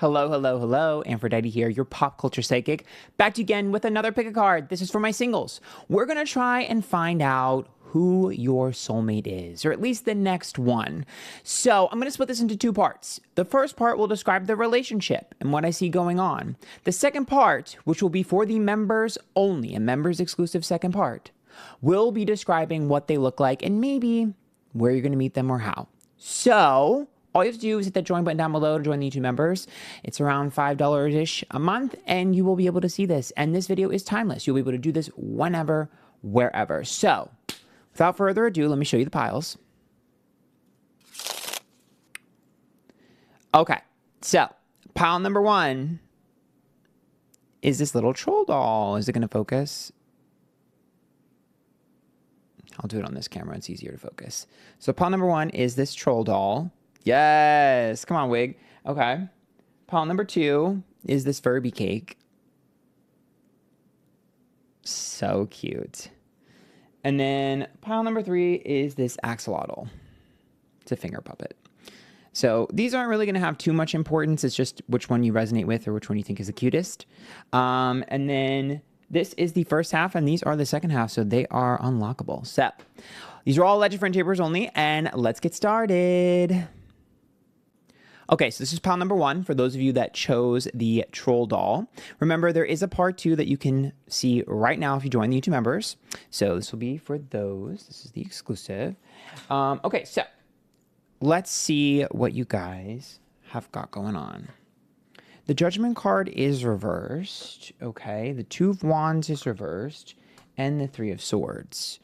Hello, hello, hello. Antphrodite here, your pop culture psychic. Back to you again with another pick a card. This is for my singles. We're going to try and find out who your soulmate is, or at least the next one. So I'm going to split this into two parts. The first part will describe the relationship and what I see going on. The second part, which will be for the members only, a members exclusive second part, will be describing what they look like and maybe where you're going to meet them or how. So all you have to do is hit that join button down below to join the YouTube members. It's around $5-ish a month, and you will be able to see this. And this video is timeless. You'll be able to do this whenever, wherever. So without further ado, let me show you the piles. Okay, so pile number one is this little troll doll. Is it going to focus? I'll do it on this camera. It's easier to focus. So pile number one is this troll doll. Yes. Come on, wig. Okay. Pile number two is this Furby cake. So cute. And then pile number three is this Axolotl. It's a finger puppet. So these aren't really going to have too much importance. It's just which one you resonate with or which one you think is the cutest. And then this is the first half, and these are the second half, so they are unlockable. So these are all Legend Friend Tapers only, and let's get started. Okay, so this is pile number one for those of you that chose the troll doll. Remember, there is a part two that you can see right now if you join the YouTube members. So this will be for those. This is the exclusive. Okay, so let's see what you guys have got going on. The Judgment card is reversed. Okay, the Two of Wands is reversed, and the Three of Swords.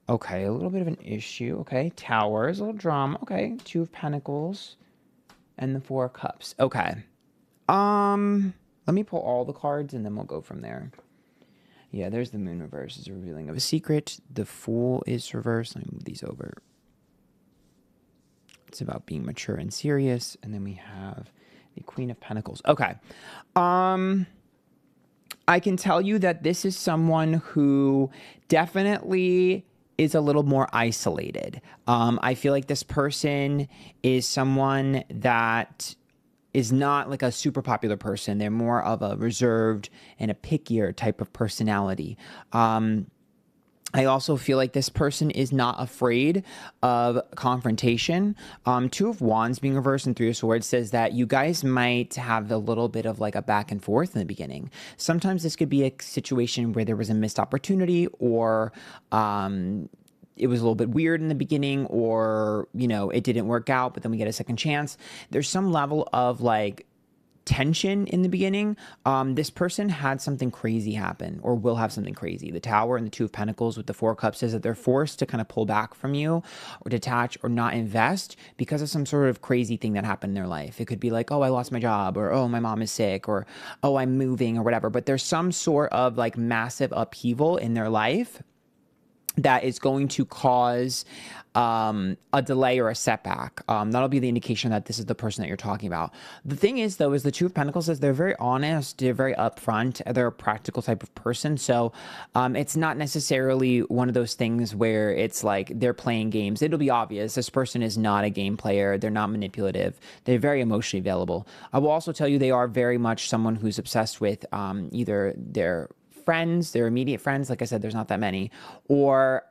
Okay, a little bit of an issue. Okay, Towers, a little drama. Okay, Two of Pentacles. And the Four of Cups. Okay. Let me pull all the cards and then we'll go from there. Yeah, there's the Moon reverse. It's a revealing of a secret. The Fool is reversed. Let me move these over. It's about being mature and serious. And then we have the Queen of Pentacles. Okay. I can tell you that this is someone who definitely is a little more isolated. I feel like this person is someone that is not like a super popular person. They're more of a reserved and a pickier type of personality. I also feel like this person is not afraid of confrontation. Two of Wands being reversed and Three of Swords says that you guys might have a little bit of like a back and forth in the beginning. Sometimes this could be a situation where there was a missed opportunity, or it was a little bit weird in the beginning, or, you know, it didn't work out, but then we get a second chance. There's some level of like tension in the beginning. This person had something crazy happen, or will have something crazy. The Tower and the Two of Pentacles with the Four of Cups says that they're forced to kind of pull back from you or detach or not invest because of some sort of crazy thing that happened in their life. It could be like, oh, I lost my job, or oh, my mom is sick, or oh, I'm moving, or whatever. But there's some sort of like massive upheaval in their life that is going to cause a delay or a setback. That'll be the indication that this is the person that you're talking about. The thing is, though, is the Two of Pentacles says they're very honest, they're very upfront, they're a practical type of person. So it's not necessarily one of those things where it's like they're playing games. It'll be obvious. This person is not a game player. They're not manipulative. They're very emotionally available. I will also tell you they are very much someone who's obsessed with either their friends, their immediate friends, like I said, there's not that many, or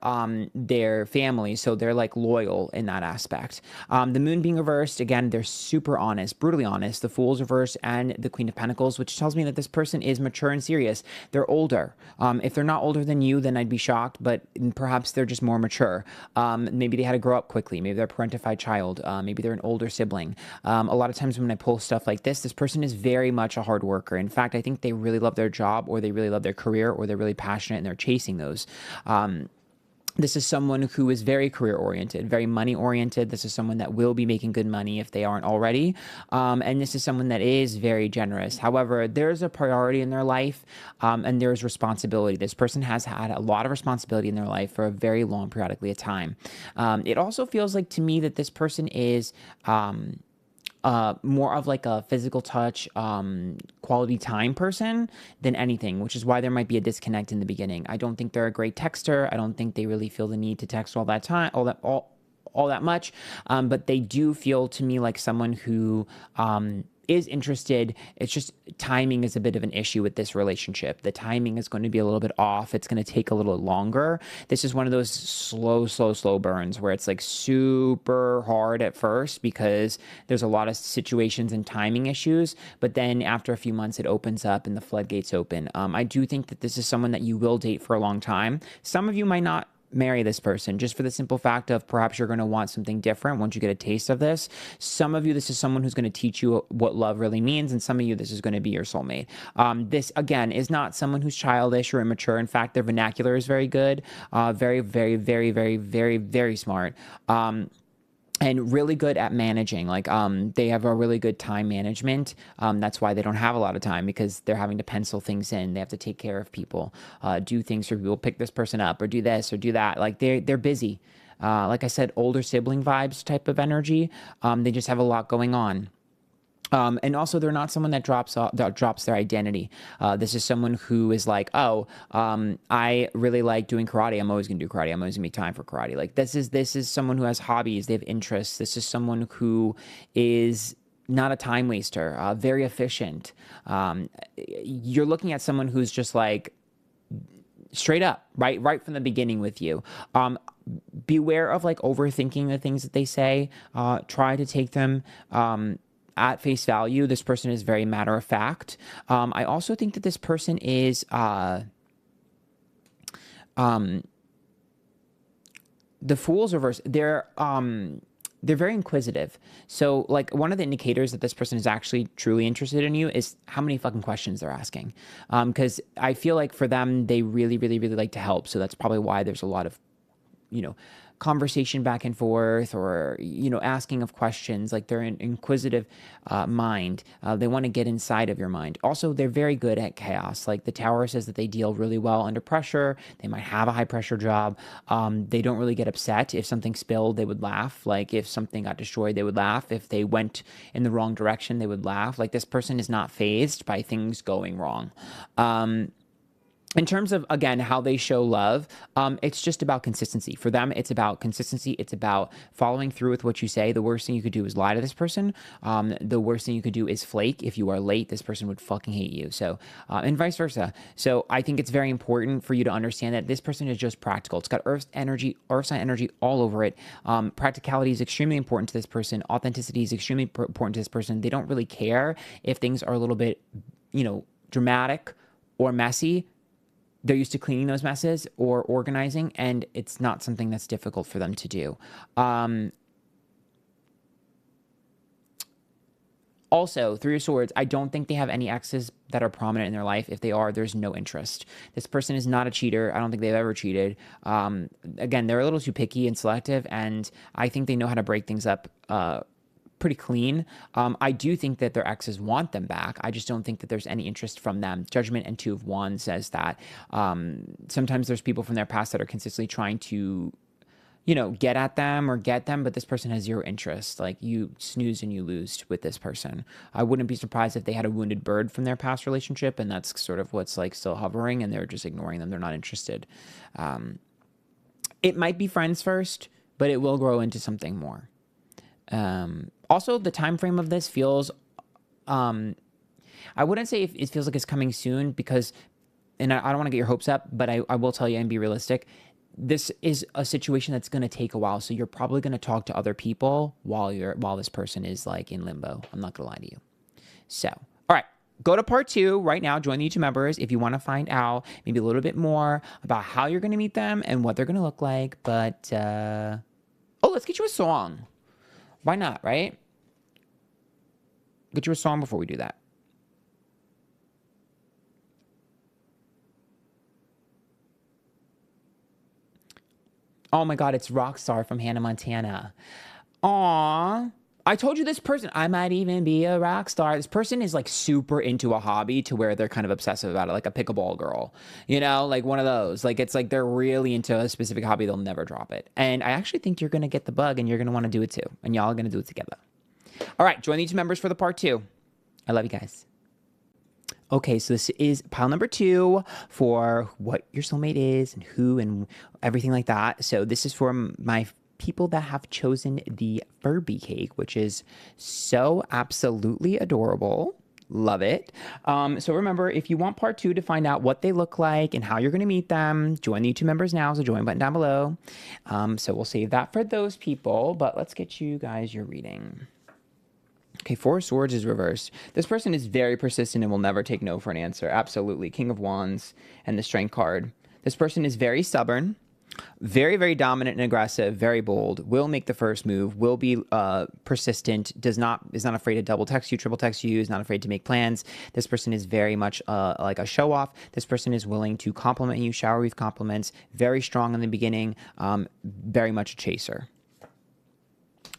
their family, so they're like loyal in that aspect. The Moon being reversed, again, they're super honest, brutally honest. The Fool's reversed and the Queen of Pentacles, which tells me that this person is mature and serious. They're older. If they're not older than you, then I'd be shocked, but perhaps they're just more mature. Maybe they had to grow up quickly. Maybe they're a parentified child. Maybe they're an older sibling. A lot of times when I pull stuff like this person is very much a hard worker. In fact, I think they really love their job, or they really love their career, or they're really passionate and they're chasing those. This is someone who is very career-oriented, very money-oriented. This is someone that will be making good money if they aren't already. And this is someone that is very generous. However, there's a priority in their life, and there's responsibility. This person has had a lot of responsibility in their life for a very long periodically of time. It also feels like to me that this person is more of like a physical touch, quality time person than anything, which is why there might be a disconnect in the beginning. I don't think they're a great texter. I don't think they really feel the need to text all that time, all that much. But they do feel to me like someone who is interested. It's just timing is a bit of an issue with this relationship. The timing is going to be a little bit off. It's going to take a little longer. This is one of those slow burns where it's like super hard at first because there's a lot of situations and timing issues. But then after a few months, it opens up and the floodgates open. I do think that this is someone that you will date for a long time. Some of you might not marry this person just for the simple fact of perhaps you're going to want something different once you get a taste of this. Some of you, this is someone who's going to teach you what love really means, and some of you, this is going to be your soulmate. This, again, is not someone who's childish or immature. In fact, their vernacular is very good, very smart. And really good at managing. Like, they have a really good time management. That's why they don't have a lot of time, because they're having to pencil things in. They have to take care of people, do things for people, pick this person up, or do this or do that. Like, they're busy. Like I said, older sibling vibes type of energy. They just have a lot going on. And also, they're not someone that drops their identity. This is someone who is like, oh, I really like doing karate. I'm always going to do karate. I'm always going to make time for karate. Like, this is someone who has hobbies. They have interests. This is someone who is not a time waster, very efficient. You're looking at someone who's just like straight up, right from the beginning with you. Beware of like overthinking the things that they say. Try to take them at face value. This person is very matter of fact. I also think that this person is the Fool's reverse. They're very inquisitive. So like one of the indicators that this person is actually truly interested in you is how many fucking questions they're asking. Because I feel like for them, they really like to help. So that's probably why there's a lot of, conversation back and forth, or, asking of questions. Like, they're an inquisitive mind. They want to get inside of your mind. Also, they're very good at chaos. Like, the Tower says that they deal really well under pressure. They might have a high pressure job. They don't really get upset. If something spilled, they would laugh. Like, if something got destroyed, they would laugh. If they went in the wrong direction, they would laugh. Like, this person is not fazed by things going wrong. In terms of, again, how they show love, it's just about consistency. For them, it's about consistency. It's about following through with what you say. The worst thing you could do is lie to this person. The worst thing you could do is flake. If you are late, this person would fucking hate you. So, and vice versa. So I think it's very important for you to understand that this person is just practical. It's got earth sign energy all over it. Practicality is extremely important to this person. Authenticity is extremely important to this person. They don't really care if things are a little bit, dramatic or messy. They're used to cleaning those messes or organizing, and it's not something that's difficult for them to do. Also, Three of Swords, I don't think they have any exes that are prominent in their life. If they are, there's no interest. This person is not a cheater. I don't think they've ever cheated. Again, they're a little too picky and selective, and I think they know how to break things up pretty clean. I do think that their exes want them back. I just don't think that there's any interest from them. Judgment and Two of Wands says that sometimes there's people from their past that are consistently trying to, get at them or get them, but this person has zero interest. Like, you snooze and you lose with this person. I wouldn't be surprised if they had a wounded bird from their past relationship, and that's sort of what's like still hovering, and they're just ignoring them. They're not interested. It might be friends first, but it will grow into something more. Also, the time frame of this feels, I wouldn't say it feels like it's coming soon, because, and I don't want to get your hopes up, but I will tell you and be realistic. This is a situation that's going to take a while. So you're probably going to talk to other people while this person is like in limbo. I'm not going to lie to you. So, all right. Go to part 2 right now. Join the YouTube members if you want to find out maybe a little bit more about how you're going to meet them and what they're going to look like. But, let's get you a song. Why not, right? Get you a song before we do that. Oh my God, it's Rockstar from Hannah Montana. Aww. I told you this person, I might even be a rock star. This person is like super into a hobby to where they're kind of obsessive about it, like a pickleball girl, like one of those. Like, it's like they're really into a specific hobby. They'll never drop it. And I actually think you're going to get the bug, and you're going to want to do it too. And y'all are going to do it together. All right, join these members for the part 2. I love you guys. Okay, so this is pile number 2 for what your soulmate is and who and everything like that. So this is for my people that have chosen the Furby cake, which is so absolutely adorable. Love it. So remember, if you want part 2 to find out what they look like and how you're going to meet them, join the YouTube members now. So join button down below. So we'll save that for those people, but let's get you guys your reading. Okay, 4 of Swords is reversed. This person is very persistent and will never take no for an answer. Absolutely. King of Wands and the Strength card. This person is very stubborn, very, very dominant and aggressive, very bold, will make the first move, will be persistent, is not afraid to double text you, triple text you, is not afraid to make plans. This person is very much like a show off. This person is willing to compliment you, shower you with compliments, very strong in the beginning, very much a chaser.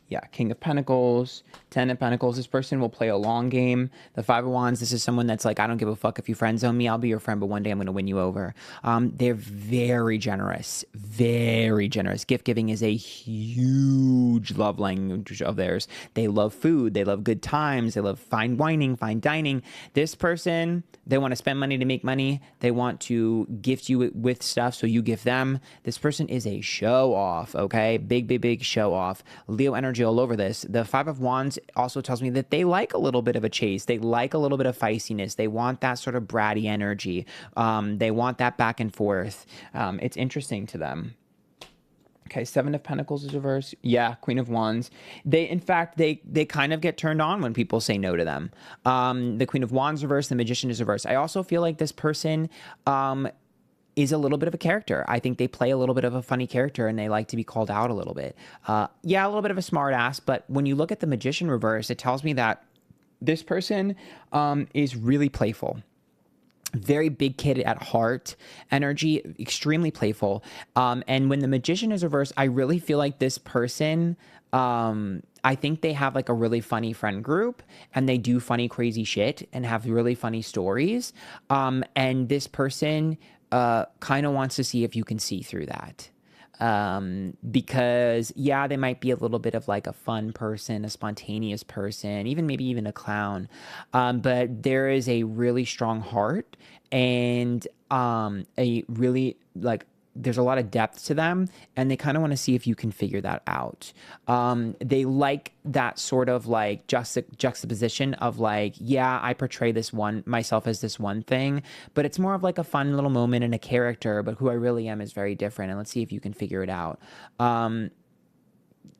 Yeah, King of Pentacles, 10 of Pentacles. This person will play a long game. The 5 of Wands, this is someone that's like, I don't give a fuck if you friend zone me. I'll be your friend, but one day I'm going to win you over. They're very generous, very generous. Gift giving is a huge love language of theirs. They love food. They love good times. They love fine wining, fine dining. This person, they want to spend money to make money. They want to gift you with stuff, so you gift them. This person is a show off, okay? Big, big, big show off. Leo energy all over this. The 5 of Wands also tells me that they like a little bit of a chase. They like a little bit of feistiness. They want that sort of bratty energy. They want that back and forth. It's interesting to them. Okay, 7 of Pentacles is reversed. Yeah, Queen of Wands. In fact, they kind of get turned on when people say no to them. The Queen of Wands reversed. The Magician is reversed. I also feel like this person is a little bit of a character. I think they play a little bit of a funny character and they like to be called out a little bit. Yeah, a little bit of a smart ass, but when you look at the Magician reverse, it tells me that this person is really playful. Very big kid at heart energy, extremely playful. And when the Magician is reversed, I really feel like this person, I think they have like a really funny friend group and they do funny, crazy shit and have really funny stories. And this person kind of wants to see if you can see through that. Because yeah, they might be a little bit of like a fun person, a spontaneous person, maybe even a clown. But there is a really strong heart and a really like there's a lot of depth to them and they kind of want to see if you can figure that out. They like that sort of like juxtaposition of like, yeah, I portray myself as this one thing, but it's more of like a fun little moment and a character, but who I really am is very different. And let's see if you can figure it out.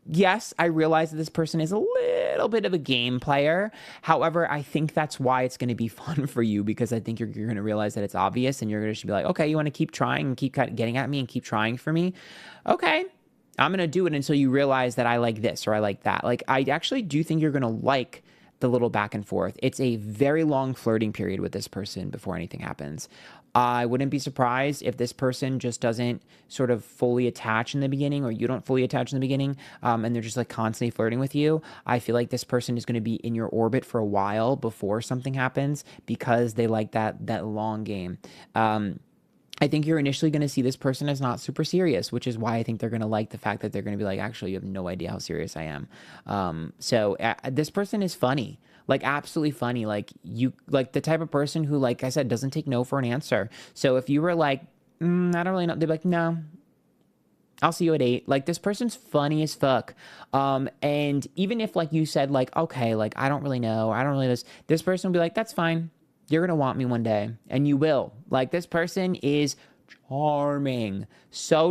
Yes, I realize that this person is a little bit of a game player. However, I think that's why it's going to be fun for you because I think you're going to realize that it's obvious and you're going to be like, okay, you want to keep trying and keep getting at me and keep trying for me? Okay, I'm going to do it until you realize that I like this or I like that. Like, I actually do think you're going to like the little back and forth. It's a very long flirting period with this person before anything happens. I wouldn't be surprised if this person just doesn't sort of fully attach in the beginning or you don't fully attach in the beginning and they're just like constantly flirting with you. I feel like this person is going to be in your orbit for a while before something happens because they like that long game. I think you're initially going to see this person as not super serious, which is why I think they're going to like the fact that they're going to be like, actually, you have no idea how serious I am. So this person is funny, like absolutely funny. Like like the type of person who, like I said, doesn't take no for an answer. So if you were like, I don't really know, they'd be like, no, I'll see you at 8. Like this person's funny as fuck. And even if like you said like, okay, like I don't really know, I don't really this person will be like, that's fine. You're going to want me one day, and you will. Like, this person is charming, so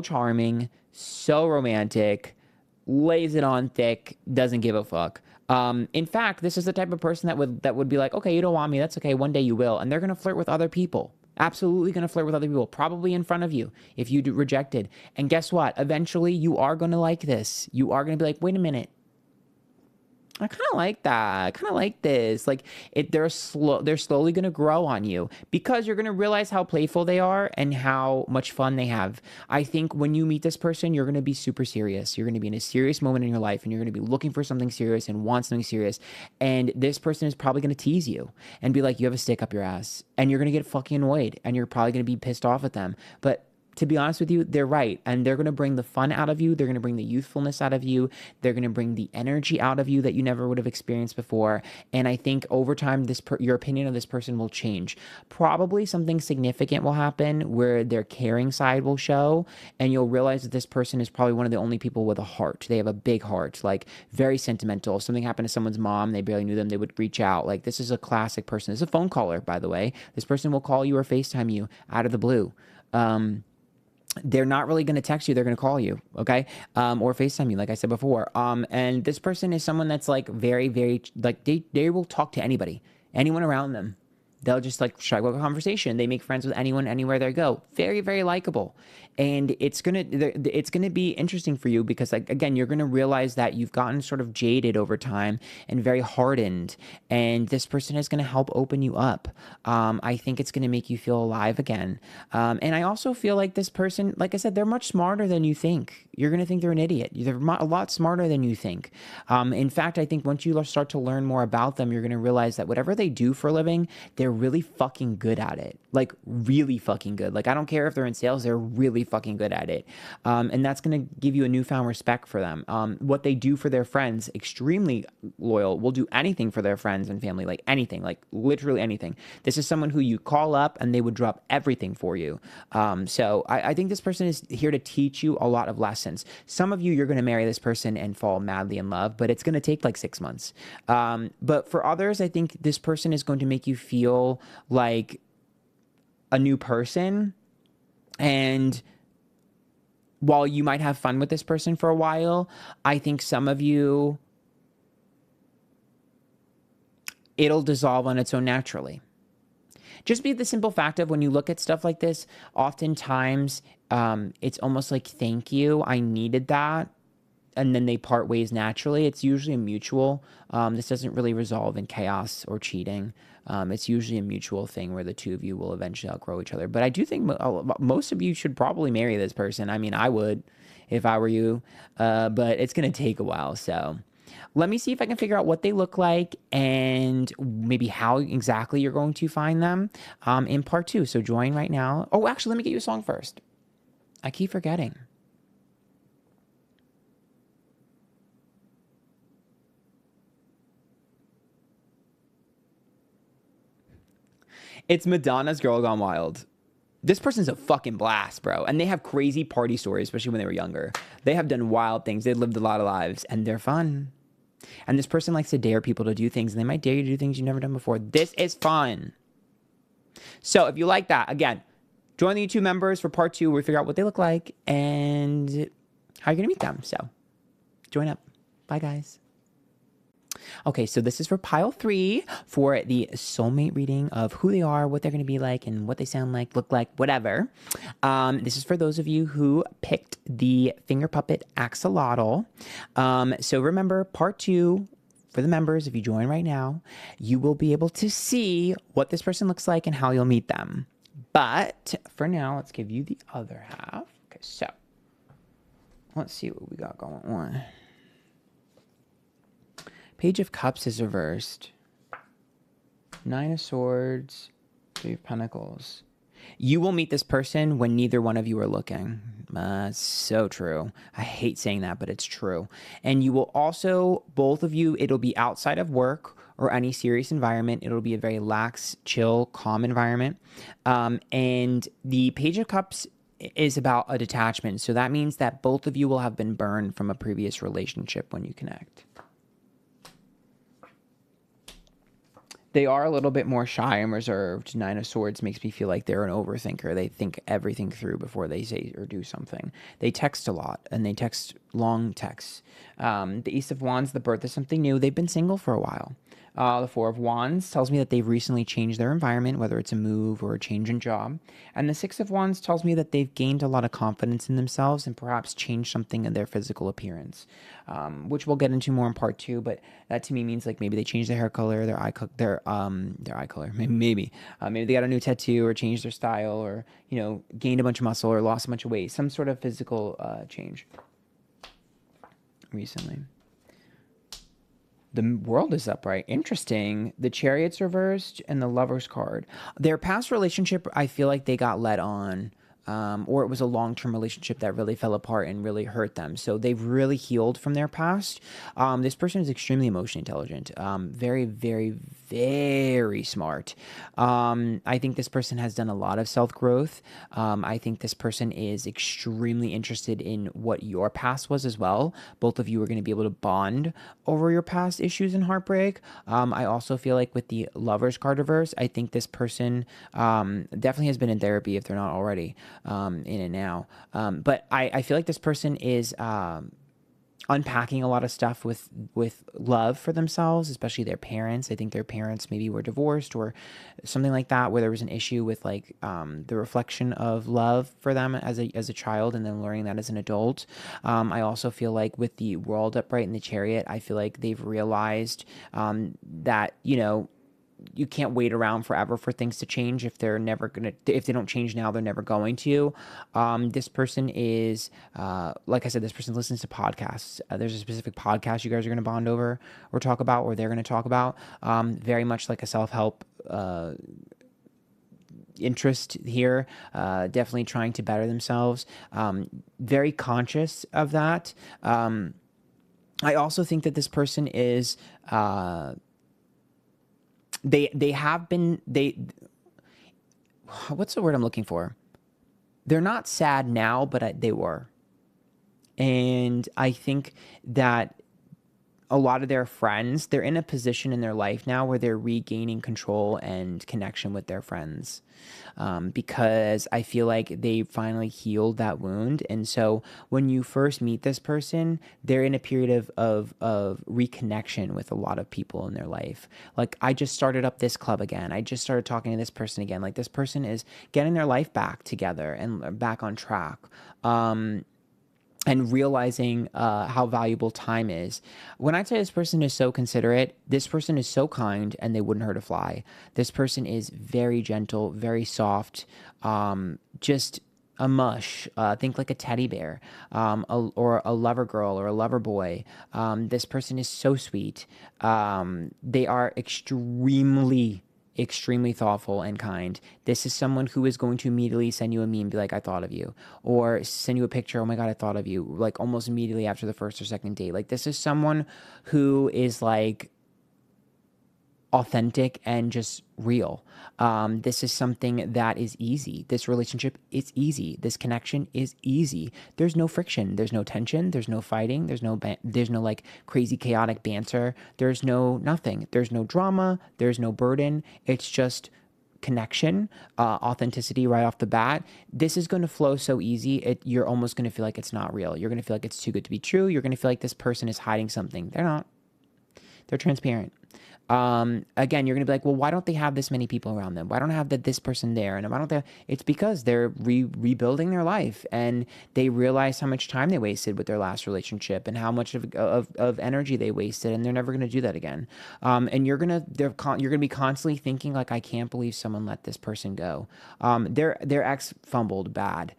romantic, lays it on thick, doesn't give a fuck. In fact, this is the type of person that would be like, okay, you don't want me, that's okay, one day you will. And they're going to flirt with other people. Absolutely going to flirt with other people, probably in front of you if you rejected. And guess what? Eventually, you are going to like this. You are going to be like, wait a minute. I kind of like that. I kind of like this. Like they're slowly going to grow on you because you're going to realize how playful they are and how much fun they have. I think when you meet this person, you're going to be super serious. You're going to be in a serious moment in your life and you're going to be looking for something serious and want something serious. And this person is probably going to tease you and be like, you have a stick up your ass, and you're going to get fucking annoyed and you're probably going to be pissed off at them. But to be honest with you, they're right. And they're going to bring the fun out of you. They're going to bring the youthfulness out of you. They're going to bring the energy out of you that you never would have experienced before. And I think over time, your opinion of this person will change. Probably something significant will happen where their caring side will show. And you'll realize that this person is probably one of the only people with a heart. They have a big heart, like very sentimental. If something happened to someone's mom, they barely knew them, they would reach out. Like, this is a classic person. This is a phone caller, by the way. This person will call you or FaceTime you out of the blue. They're not really going to text you. They're going to call you. Okay. Or FaceTime you, like I said before. And this person is someone that's like very, very, like they will talk to anybody, anyone around them. They'll just like strike up a conversation. They make friends with anyone, anywhere they go. Very, very likable. And it's gonna be interesting for you because, like, again, you're gonna realize that you've gotten sort of jaded over time and very hardened. And this person is gonna help open you up. I think it's gonna make you feel alive again. And I also feel like this person, like I said, they're much smarter than you think. You're gonna think they're an idiot. They're a lot smarter than you think. In fact, I think once you start to learn more about them, you're gonna realize that whatever they do for a living, they're really fucking good at it. Like, really fucking good. Like, I don't care if they're in sales, they're really fucking good at it. And that's going to give you a newfound respect for them. What they do for their friends, extremely loyal, will do anything for their friends and family, like anything, like literally anything. This is someone who you call up and they would drop everything for you. So I think this person is here to teach you a lot of lessons. Some of you, you're going to marry this person and fall madly in love, but it's going to take like 6 months. But for others, I think this person is going to make you feel like a new person. And while you might have fun with this person for a while, I think some of you, it'll dissolve on its own naturally. Just be the simple fact of when you look at stuff like this, oftentimes it's almost like, thank you, I needed that. And then they part ways naturally. It's usually a mutual. This doesn't really resolve in chaos or cheating. It's usually a mutual thing where the two of you will eventually outgrow each other. But I do think most of you should probably marry this person. I mean, I would if I were you. But it's going to take a while. So let me see if I can figure out what they look like and maybe how exactly you're going to find them in part 2. So join right now. Oh, actually, let me get you a song first. I keep forgetting. It's Madonna's Girl Gone Wild. This person's a fucking blast, bro. And they have crazy party stories, especially when they were younger. They have done wild things. They've lived a lot of lives, and they're fun. And this person likes to dare people to do things, and they might dare you to do things you've never done before. This is fun. So if you like that, again, join the YouTube members for part 2 where we figure out what they look like and how you're going to meet them. So join up. Bye, guys. Okay, so this is for pile 3 for the soulmate reading of who they are, what they're going to be like, and what they sound like, look like, whatever. This is for those of you who picked the finger puppet axolotl. So remember, part 2 for the members, if you join right now, you will be able to see what this person looks like and how you'll meet them. But for now, let's give you the other half. Okay, so let's see what we got going on. Page of Cups is reversed. 9 of Swords. 3 of Pentacles. You will meet this person when neither one of you are looking. So true. I hate saying that, but it's true. And you will also, both of you, it'll be outside of work or any serious environment. It'll be a very lax, chill, calm environment. And the Page of Cups is about a detachment. So that means that both of you will have been burned from a previous relationship when you connect. They are a little bit more shy and reserved. 9 of Swords makes me feel like they're an overthinker. They think everything through before they say or do something. They text a lot, and they text long texts. The Ace of Wands, the birth of something new. They've been single for a while. The 4 of Wands tells me that they've recently changed their environment, whether it's a move or a change in job. And the 6 of Wands tells me that they've gained a lot of confidence in themselves and perhaps changed something in their physical appearance, which we'll get into more in part 2. But that to me means like maybe they changed their hair color, their eye color, maybe they got a new tattoo or changed their style or gained a bunch of muscle or lost a bunch of weight, some sort of physical change recently. The World is upright. Interesting. The Chariot's reversed and the Lover's card. Their past relationship, I feel like they got led on. or it was a long-term relationship that really fell apart and really hurt them. So they've really healed from their past. This person is extremely emotionally intelligent, very, very, very smart. I think this person has done a lot of self-growth. I think this person is extremely interested in what your past was as well. Both of you are going to be able to bond over your past issues and heartbreak. I also feel like with the Lovers card reverse, I think this person definitely has been in therapy if they're not already in it now. But I feel like this person is unpacking a lot of stuff with love for themselves, especially their parents. I think their parents maybe were divorced or something like that, where there was an issue with like the reflection of love for them as a child, and then learning that as an adult. I also feel like with the World upright and the Chariot, I feel like they've realized that, you know, you can't wait around forever for things to change. If they're never gonna, if they don't change now, they're never going to. This person is, like I said, this person listens to podcasts. There's a specific podcast you guys are gonna bond over or talk about, or they're gonna talk about. Very much like a self-help interest here, definitely trying to better themselves. Very conscious of that. I also think that this person is. They have been, what's the word I'm looking for? They're not sad now, but they were. And I think that a lot of their friends, they're in a position in their life now where they're regaining control and connection with their friends, because I feel like they finally healed that wound. And so when you first meet this person, they're in a period of reconnection with a lot of people in their life. Like, I just started up this club again. I just started talking to this person again. Like, this person is getting their life back together and back on track. And realizing how valuable time is. When I say this person is so considerate, this person is so kind, and they wouldn't hurt a fly. This person is very gentle, very soft, just a mush. Think like a teddy bear, or a lover girl or a lover boy. This person is so sweet. They are extremely thoughtful and kind. This is someone who is going to immediately send you a meme, be like, I thought of you, or send you a picture, oh my God, I thought of you, like almost immediately after the first or second date. Like, this is someone who is like authentic and just real. This is something that is easy. This relationship is easy. This connection is easy. There's no friction. There's no tension. There's no fighting. There's no like crazy chaotic banter. There's no nothing. There's no drama. There's no burden. It's just connection, authenticity right off the bat. This is going to flow so easy. You're almost going to feel like it's not real. You're going to feel like it's too good to be true. You're going to feel like this person is hiding something. They're not. They're transparent. Again, you're going to be like, well, why don't they have this many people around them? Why don't I have this person there? And why don't they? It's because they're rebuilding their life, and they realize how much time they wasted with their last relationship and how much of energy they wasted, and they're never going to do that again. And you're going to be constantly thinking like, I can't believe someone let this person go. Their ex fumbled bad.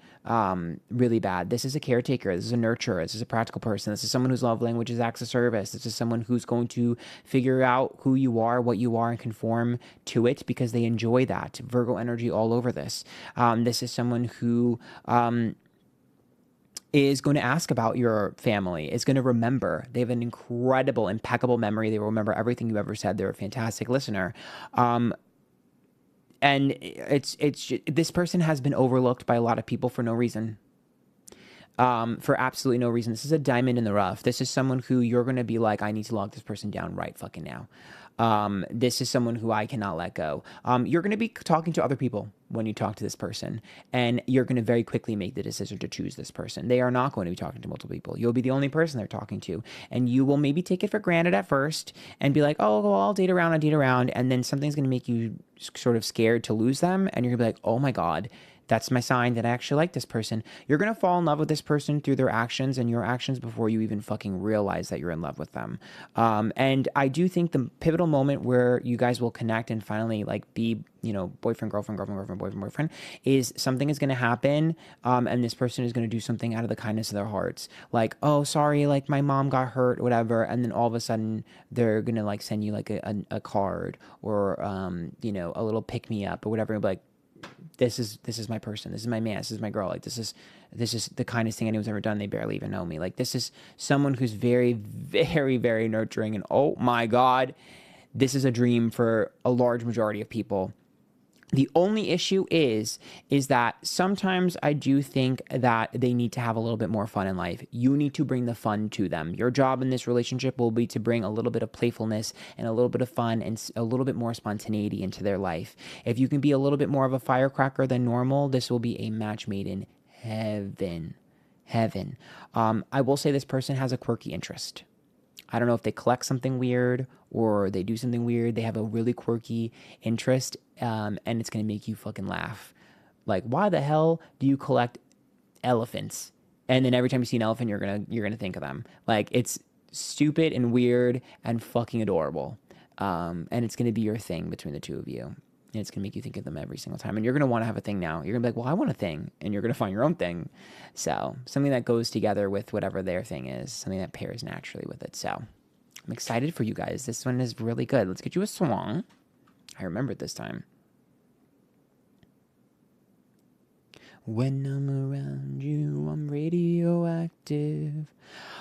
Really bad. This is a caretaker. This is a nurturer. This is a practical person. This is someone whose love language is acts of service. This is someone who's going to figure out who you are, what you are, and conform to it because they enjoy that. Virgo energy all over this. This is someone who is going to ask about your family, is going to remember. They have an incredible, impeccable memory. They will remember everything you ever said. They're a fantastic listener. And this person has been overlooked by a lot of people for no reason. For absolutely no reason. This is a diamond in the rough. This is someone who you're going to be like, I need to lock this person down right fucking now. This is someone who I cannot let go. You're going to be talking to other people when you talk to this person, and you're going to very quickly make the decision to choose this person. They are not going to be talking to multiple people. You'll be the only person they're talking to, and you will maybe take it for granted at first and be like, oh, well, I'll date around, and then something's going to make you sort of scared to lose them, and you're going to be like, oh my God, that's my sign that I actually like this person. You're going to fall in love with this person through their actions and your actions before you even fucking realize that you're in love with them. And I do think the pivotal moment where you guys will connect and finally like be, you know, boyfriend, girlfriend, boyfriend, is something is going to happen. And this person is going to do something out of the kindness of their hearts. Like, oh, sorry, like my mom got hurt, whatever. And then all of a sudden they're going to like send you like a card or, you know, a little pick me up or whatever. Like, this is my person. This is my man. This is my girl. Like this is the kindest thing anyone's ever done. They barely even know me. Like this is someone who's very, very, very nurturing. And oh my God, this is a dream for a large majority of people. The only issue is that sometimes I do think that they need to have a little bit more fun in life. You need to bring the fun to them. Your job in this relationship will be to bring a little bit of playfulness and a little bit of fun and a little bit more spontaneity into their life. If you can be a little bit more of a firecracker than normal, this will be a match made in heaven. Heaven. I will say this person has a quirky interest. I don't know if they collect something weird or they do something weird. They have a really quirky interest, and it's going to make you fucking laugh. Like, why the hell do you collect elephants? And then every time you see an elephant, you're gonna think of them. Like, it's stupid and weird and fucking adorable. And it's going to be your thing between the two of you. And it's going to make you think of them every single time. And you're going to want to have a thing now. You're going to be like, well, I want a thing. And you're going to find your own thing. So something that goes together with whatever their thing is. Something that pairs naturally with it. So I'm excited for you guys. This one is really good. Let's get you a song. I remember it this time. When I'm around you, I'm radioactive.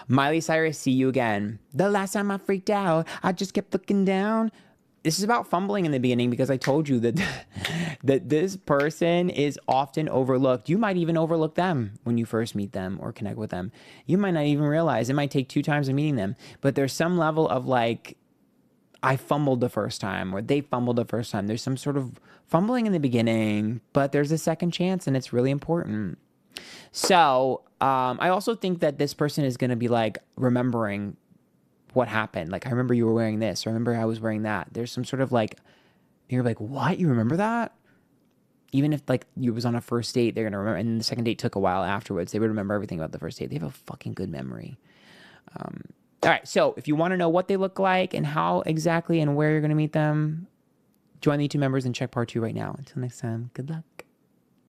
Miley Cyrus, see you again. The last time I freaked out, I just kept looking down. This is about fumbling in the beginning because I told you that that this person is often overlooked. You might even overlook them when you first meet them or connect with them. You might not even realize. It might take 2 times of meeting them. But there's some level of like, I fumbled the first time or they fumbled the first time. There's some sort of fumbling in the beginning, but there's a second chance and it's really important. So I also think that this person is going to be like remembering what happened. Like, I remember you were wearing this. I remember I was wearing that. There's some sort of like, you're like, what? You remember that? Even if like you was on a first date, they're going to remember. And the second date took a while afterwards. They would remember everything about the first date. They have a fucking good memory. All right. So if you want to know what they look like and how exactly and where you're going to meet them, join the 2 members and check part 2 right now. Until next time, good luck.